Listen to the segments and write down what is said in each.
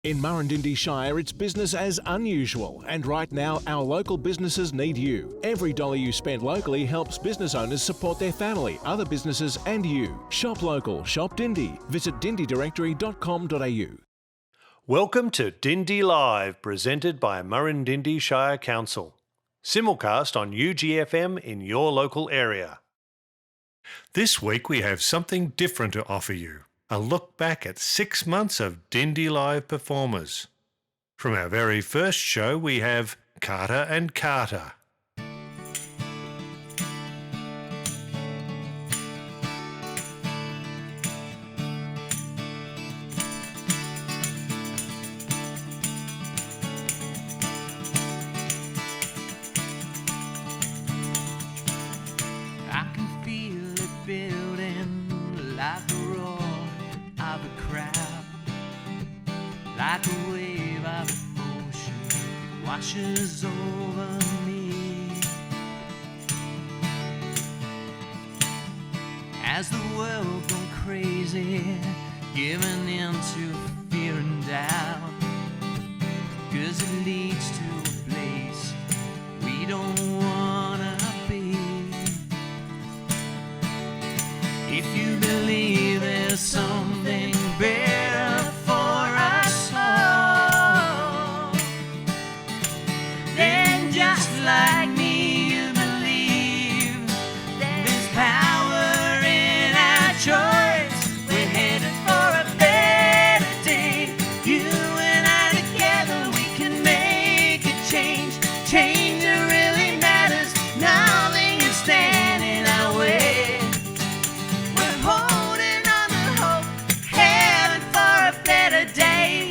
In Murrindindi Shire, it's business as unusual, and right now our local businesses need you. Every dollar you spend locally helps business owners support their family, other businesses and you. Shop local, shop Dindi. Visit dindidirectory.com.au. Welcome to Dindi Live, presented by Murrindindi Shire Council. Simulcast on UGFM in your local area. This week we have something different to offer you. A look back at 6 months of Dindi Live performers. From our very first show we have Carter and Carter. I can feel it building like a roar of a crowd, like a wave of emotion washes over me. As the world gone crazy, giving in to fear and doubt, 'cause it leads to a place we don't wanna be. If you believe there's something better for us all, then just like me you believe there's power in our choice. We're headed for a better day. You and I together, we can make a change. Change that really matters. Nothing is standing in our way. We're holding on to hope, headed for a better day.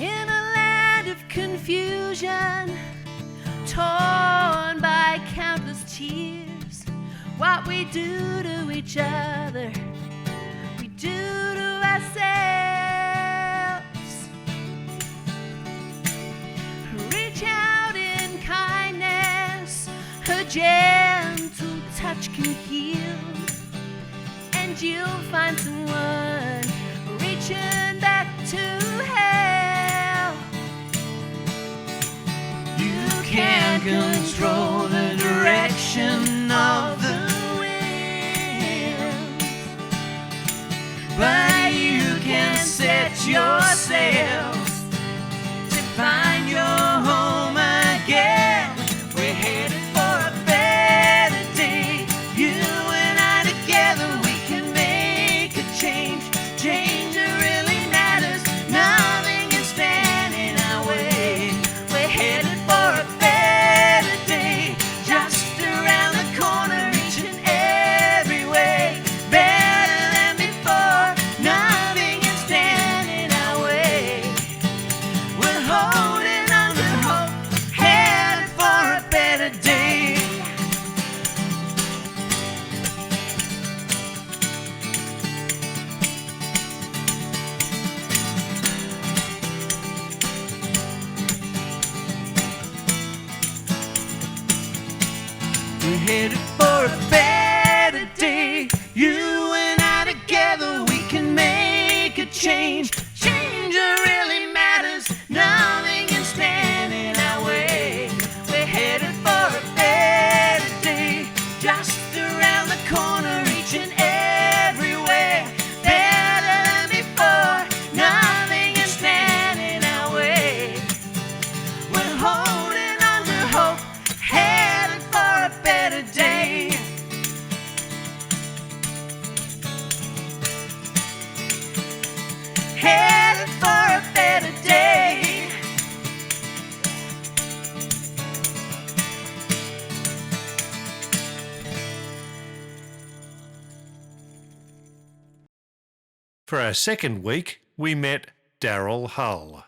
In a land of confusion, torn by countless tears, what we do to each other, we do to ourselves. Reach out in kindness, a gentle touch can heal, and you'll find someone reaching back to help. You can't control the direction of the wind, but you can set yourselves to find your home again. We're headed for a better day. You and I together, we can make a change. Change that really matters. Nothing can stand in our way. We're headed for a better day. Just around the corner, each and every way. Better than before. Nothing can stand in our way. We're holding on to hope, headed for a better day. We're headed for a better day. You and I together, we can make a change. Change that really matters. Nothing can stand in our way. We're headed for a better day. Just around the corner, each and every way. Better than before. Nothing can stand in our way. We're holding on to hope, headed for a better day. Headed for a better day. For our second week we met Daryl Hull.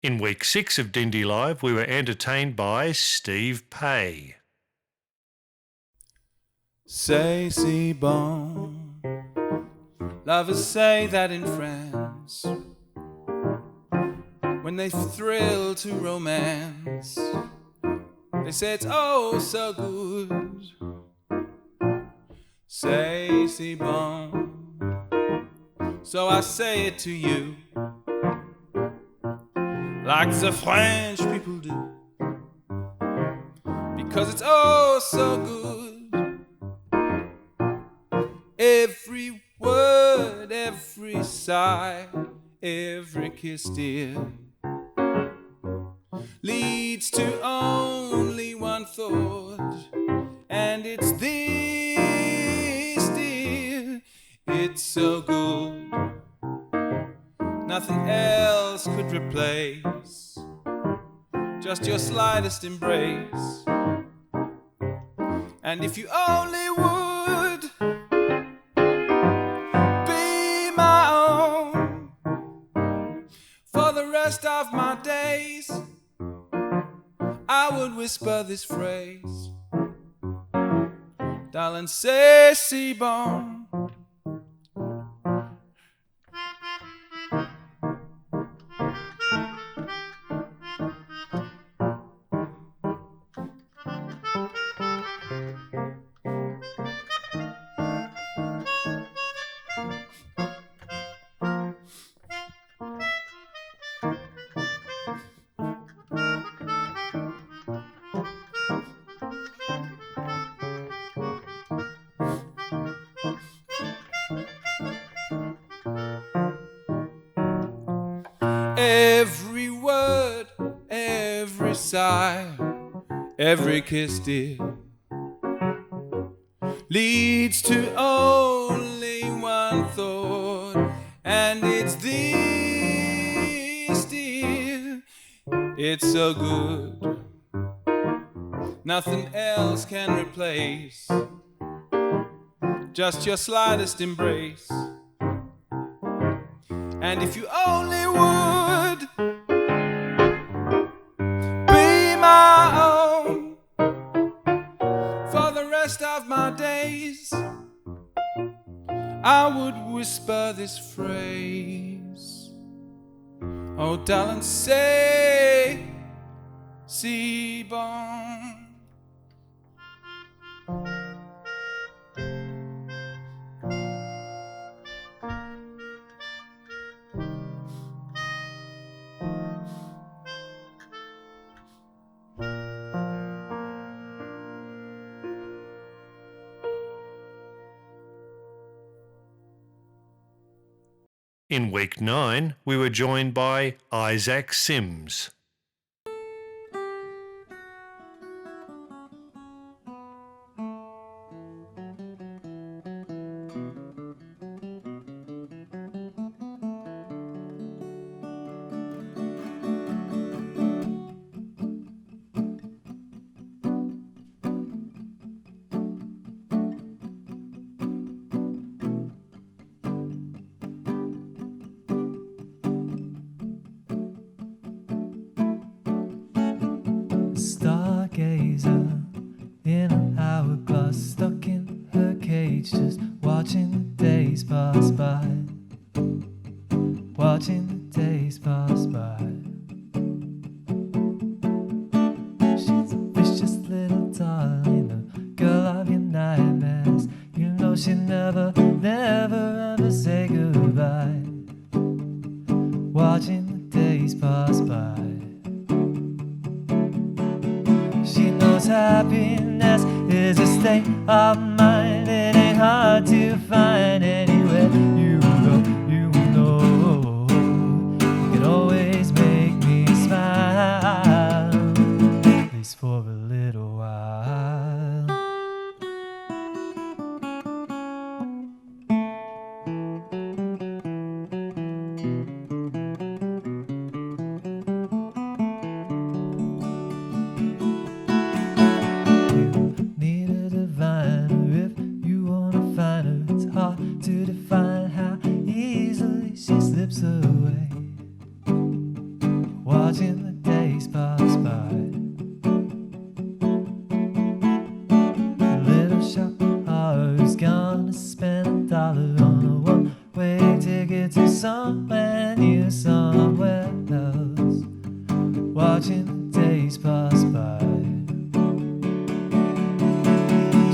In week 6 of Dindi Live, we were entertained by Steve Pay. C'est si bon. Lovers say that in France, when they thrill to romance, they say it's oh so good. C'est si bon. So I say it to you, like the French people do, because it's oh so good. Every word, every sigh, every kiss, dear, leads to only one thought, and it's this, dear. It's so good, nothing else could replace just your slightest embrace. And if you only would be my own for the rest of my days, I would whisper this phrase, darling, c'est si bon. Every word, every sigh, every kiss, dear, leads to only one thought, and it's this, dear. It's so good, nothing else can replace just your slightest embrace. And if you only would be my own for the rest of my days, I would whisper this phrase, oh darling, c'est si bon. In week 9, we were joined by Isaac Sims. Stargazer in an hourglass, stuck in her cage, just watching the days pass by, watching the days pass by. She's a vicious little darling, the girl of your nightmares. You know she never, never ever say goodbye, watching the days pass by. She knows happiness is a state of mind. It ain't hard to find anywhere you go. You know you can always make me smile, at least for a little while. To define $1 on a one-way ticket to somewhere new, somewhere else, watching the days pass by.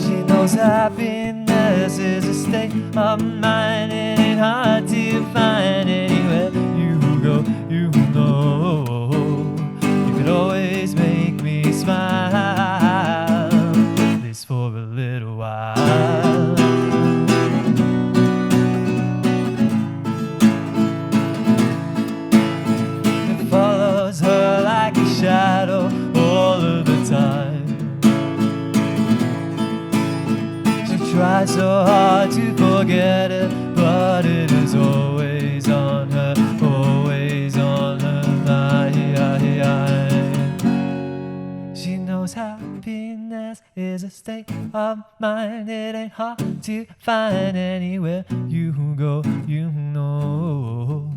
She knows happiness is a state of mind. It ain't hard to find anywhere you go. You know you can always make me smile, at least for a little while. It follows her like a shadow all of the time. Try so hard to forget it, but it is always on her, always on her mind. She knows happiness is a state of mind. It ain't hard to find anywhere you go. You know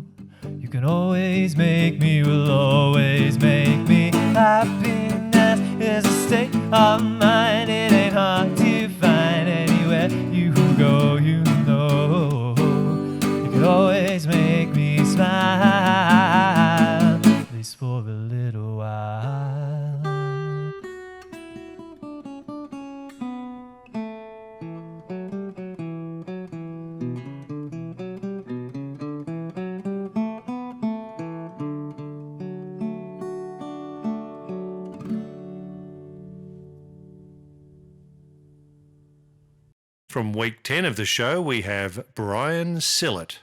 you can always make me, will always make me. Happiness is a state of mind. It ain't hard to find anywhere you go. You know you can always make me smile, at least for a little while. From week 10 of the show, we have Brian Sillett.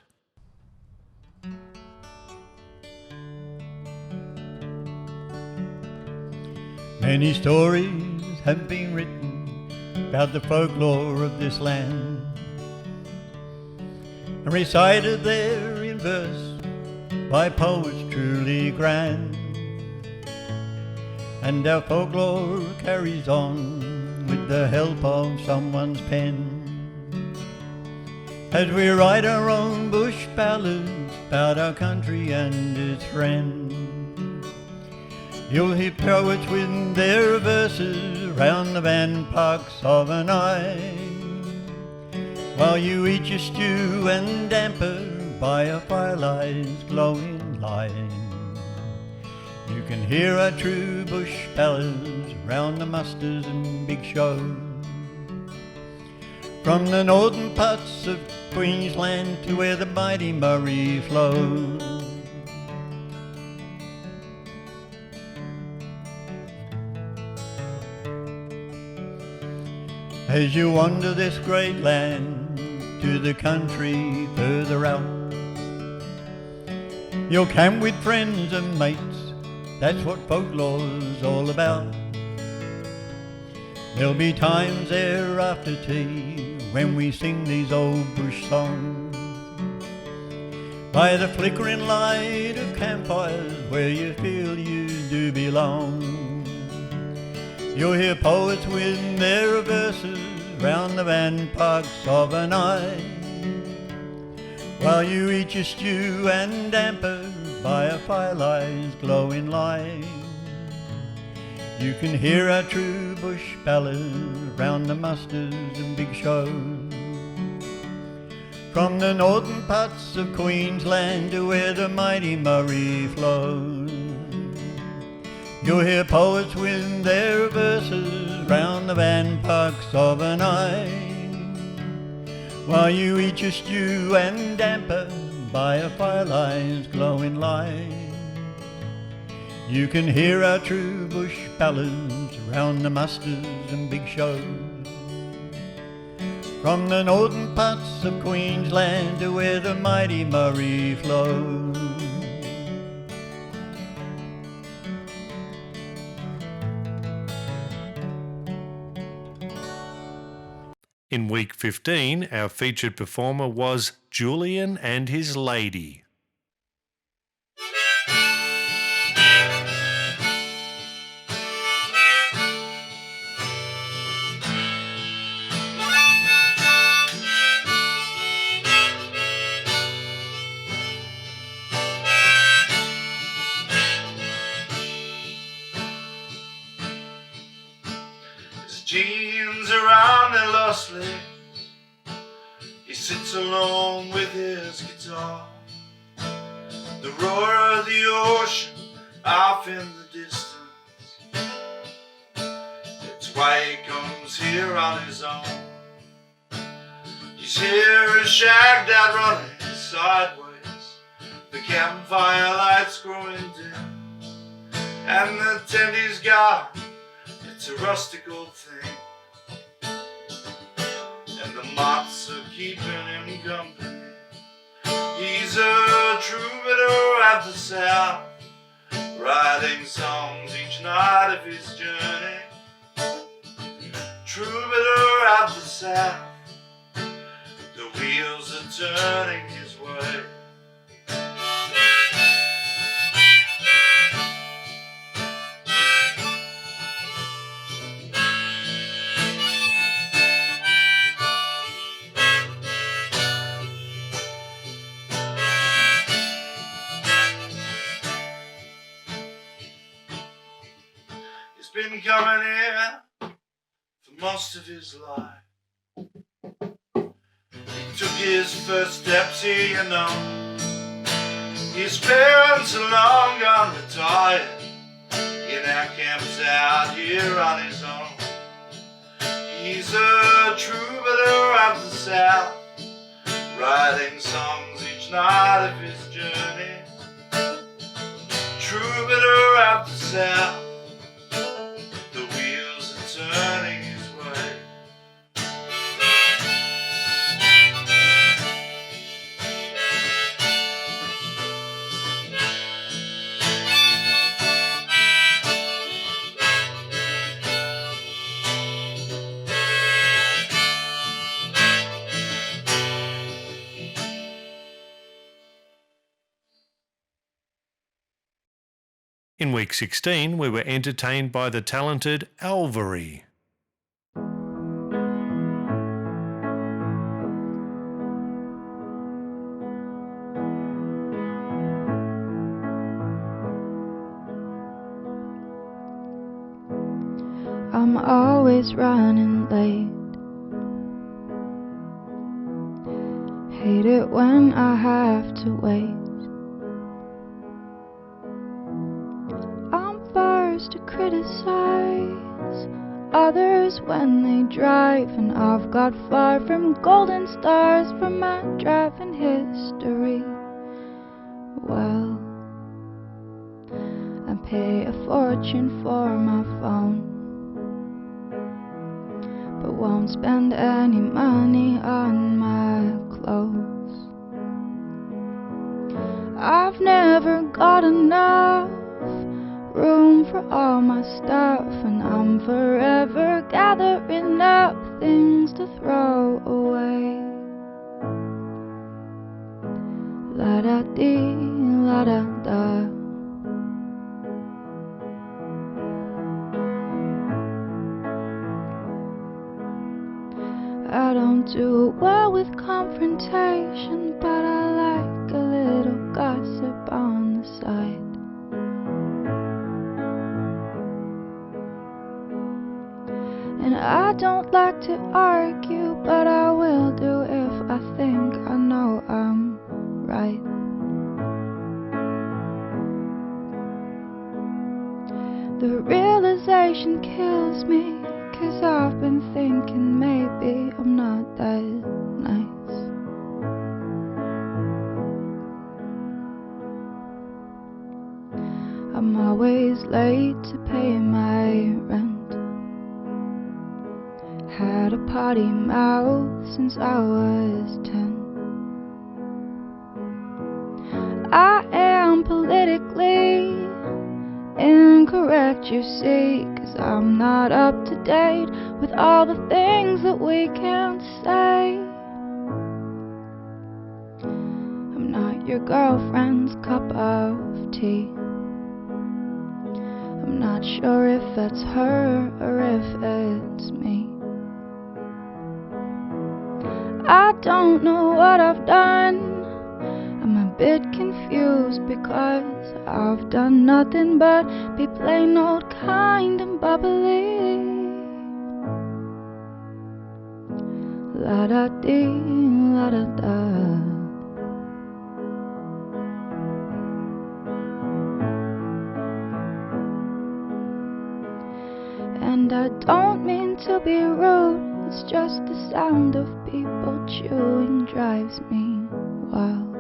Many stories have been written about the folklore of this land, and recited there in verse by poets truly grand. And our folklore carries on with the help of someone's pen, as we write our own bush ballads about our country and its friends. You'll hear poets with their verses round the band parks of a night, while you eat your stew and damper by a firelight's glowing light. You can hear our true bush ballads round the musters and big shows, from the northern parts of Queensland to where the mighty Murray flows. As you wander this great land to the country further out, you'll camp with friends and mates. That's what folklore's all about. There'll be times there after tea when we sing these old bush songs, by the flickering light of campfires where you feel you do belong. You'll hear poets with their verses round the band parks of a night, while you eat your stew and damper by a firelight's glowing light. You can hear our true bush ballads round the musters and big shows, from the northern parts of Queensland to where the mighty Murray flows. You'll hear poets with their verses round the band parks of a night, while you eat your stew and damper by a firelight's glowing light. You can hear our true bush ballads round the musters and big shows, from the northern parts of Queensland to where the mighty Murray flows. In week 15, our featured performer was Julian and his lady. His jeans are on their lost legs, his sits alone with his guitar. The roar of the ocean off in the distance. It's why he comes here on his own. He's here a shagged out running sideways. The campfire lights growing dim, and the tent he's got, it's a rustic old thing. And the moths are keeping him company. He's a troubadour of the South, writing songs each night of his journey. Troubadour of the South, the wheels are turning his way. He's been coming here for most of his life. He took his first steps here, you know. He spent so long gone retired. He now camps out here on his own. He's a troubadour of the South, writing songs each night of his journey. Troubadour of the South, the wheels are turning his way. In week 16, we were entertained by the talented Alvary. I'm always running late. Hate it when I have to wait. I'm first to criticize others when they drive, and I've got far from golden stars from my driving history. Well, I pay a fortune for my phone, but won't spend any money on my clothes. I've never got enough room for all my stuff, and I'm forever gathering up things to throw away. La-da-dee, la-da-da. I don't do well with confrontation, but I like a little gossip on the side. And I don't like to argue, but I will do if I think I know I'm right. The realization kills me, 'cause I've been thinking maybe I'm not that nice. I'm always late to pay my rent. Had a potty mouth since I was 10. I am politically incorrect, you see, 'cause I'm not up to date with all the things that we can't say. I'm not your girlfriend's cup of tea. I'm not sure if it's her or if it's me. I don't know what I've done. I'm a bit confused because I've done nothing but be plain old la da dee, la da da. And I don't mean to be rude, it's just the sound of people chewing drives me wild.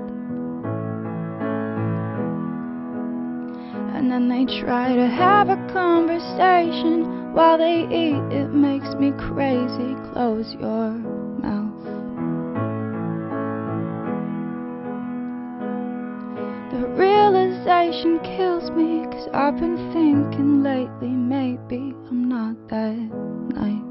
And then they try to have a conversation while they eat, it makes me crazy. Close your mouth. The realization kills me, 'cause I've been thinking lately maybe I'm not that nice.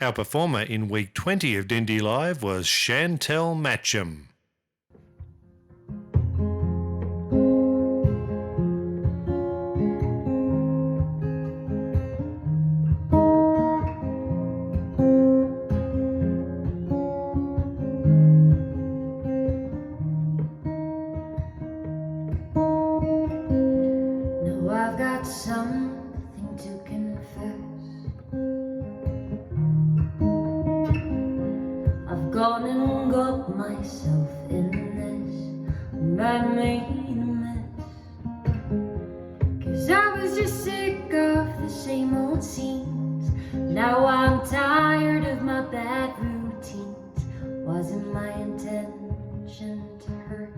Our performer in week 20 of Dindi Live was Chantel Matcham. Now I've got something to confess. I've gone and got myself in this man-made mess. 'Cause I was just sick of the same old scenes. Now I'm tired of my bad routines. Wasn't my intention to hurt.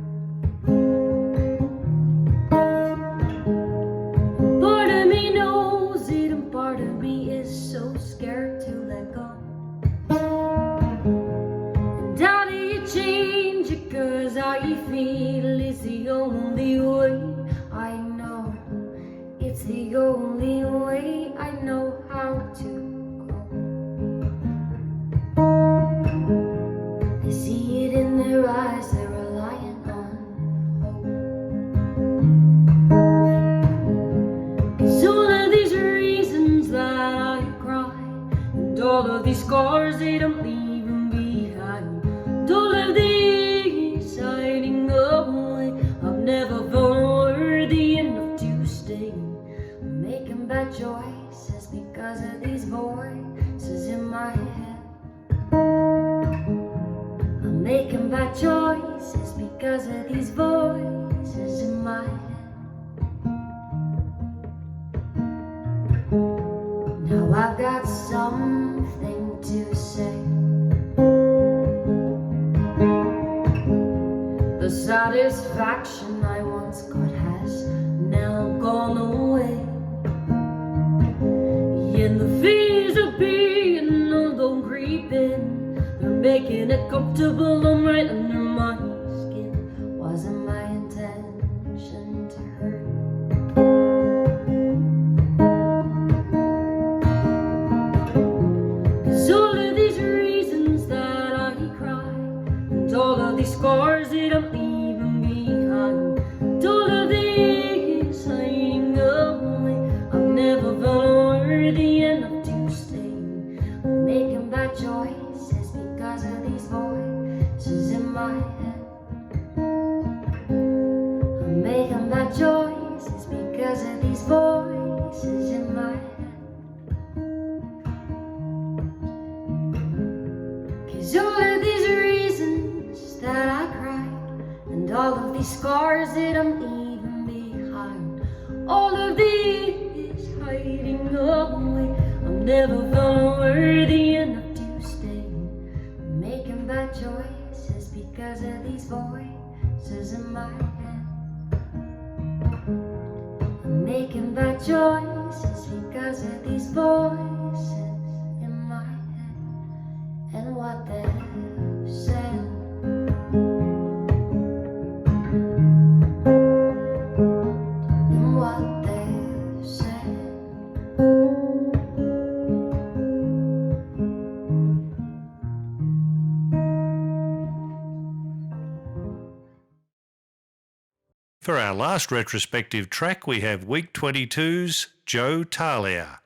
Part of me knows it and part of me is so scared to let go. And how do you change it? 'Cause how you feel is the only way I know. It's the only way I know how to go. I see it in their eyes, they're reliant on hope. 'Cause all of these reasons that I cry, and all of these scars they don't leave them behind, and all of these hiding away, I've never felt worthy enough to stay. I'm making bad choices because of these voices in my head. I'm making bad choices because of these voices in my head. Now I've got something to say. The satisfaction I once got has now gone away. And the fears of being alone creeping, they're making it comfortable. I'm right under my skin. Wasn't my intention to hurt. 'Cause all of these reasons that I cry, and all of these scars that I'm leaving behind, and all of these hiding away, I've never felt worthy enough to stay. I'm making bad choices because of these voices in my head. I'm making bad choices because of these voices in my head. 'Cause all of these reasons that I cried, and all of these scars that I'm leaving behind, all of these hiding away, I'm never felt worthy enough to stay. I'm making bad choices because of these voices in my head. I'm making bad choices because of these voices in my head. And what they've said. And what they've said. For our last retrospective track, we have Week 22's Joe Talia.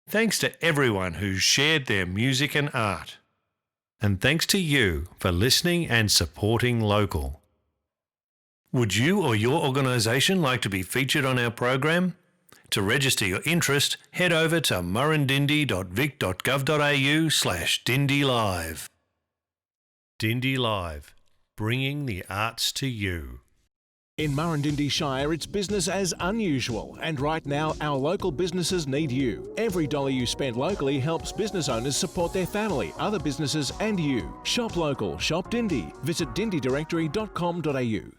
Thanks to everyone who's shared their music and art. And thanks to you for listening and supporting local. Would you or your organisation like to be featured on our program? To register your interest, head over to murrindindi.vic.gov.au/Dindi Live. Dindi Live, bringing the arts to you. In Murrindindi Shire, it's business as unusual, and right now our local businesses need you. Every dollar you spend locally helps business owners support their family, other businesses and you. Shop local, shop Dindi. Visit dindidirectory.com.au.